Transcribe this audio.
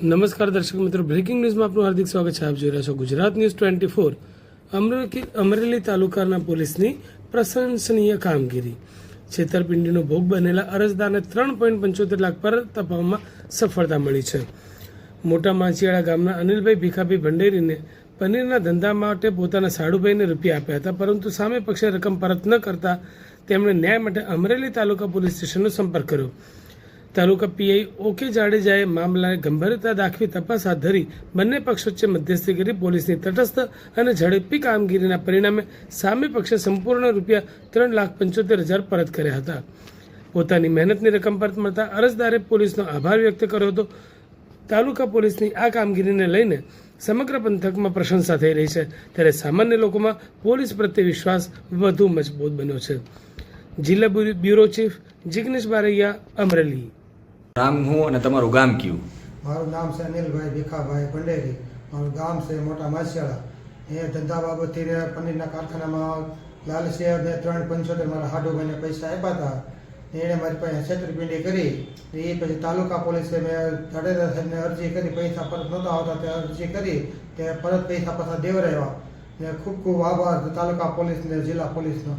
નમસ્કાર દર્શક મિત્રો, બ્રેકિંગ ન્યૂઝમાં આપનું હાર્દિક સ્વાગત છે. આપ જોઈ રહ્યા છો ગુજરાત ન્યૂઝ 24. અમરેલી તાલુકાના પોલીસની પ્રશંસનીય કામગીરી. છેતરપિંડીનો ભોગ બનેલા અરજદારને 3.75 લાખ પરત અપાવવામાં સફળતા મળી છે. મોટા માછીવાડા ગામના અનિલભાઈ ભીખાભાઈ ભંડેરીને પનીરના ધંધા માટે પોતાના સાડુભાઈને રૂપિયા આપ્યા હતા, પરંતુ સામે પક્ષે રકમ પરત ન કરતા તેમણે ન્યાય માટે અમરેલી તાલુકા પોલીસ સ્ટેશનનો સંપર્ક કર્યો. તાલુકા પીઆઈ ઓકે જાડેજાએ મામલાને ગંભીરતા દાખવી તપાસ હાથ ધરી બંને પક્ષ વચ્ચે મધ્યસ્થી કરી પોલીસની તટસ્થ અને ઝડપી કામગીરીના પરિણામે સામે પક્ષે સંપૂર્ણ રૂપિયા 3,75,000 પરત કર્યા હતા. પોતાની મહેનતની રકમ પરત મળતા અરજદારે પોલીસનો આભાર વ્યક્ત કર્યો હતો. તાલુકા પોલીસની આ કામગીરીને લઈને સમગ્ર પંથકમાં પ્રશંસા થઈ રહી છે, ત્યારે સામાન્ય લોકોમાં પોલીસ પ્રત્યે વિશ્વાસ વધુ મજબૂત બન્યો છે. જિલ્લા બ્યુરો ચીફ જિગ્નેશ બારૈયા, અમરેલી. નામ હું અને તમારું ગામ કયું? મારું નામ છે અનિલભાઈ ભીખાભાઈ ભંડેરી. મારું ગામ છે મોટા માછીવાડા. એ ધંધા બાબતથી પનીરના કારખાનામાં લાલચે મેં 3.75 મારા હાડુભાઈને પૈસા આપ્યા હતા. એણે મારી પાસે છેતરપિંડી કરી. એ પછી તાલુકા પોલીસે મેં જાડેજા સાહેબને અરજી કરી, પૈસા પરત નહોતા આવતા તે અરજી કરી, તે પરત પૈસા પાછા દેવરાવ્યા. ને ખૂબ ખૂબ આભાર તાલુકા પોલીસને, જિલ્લા પોલીસનો.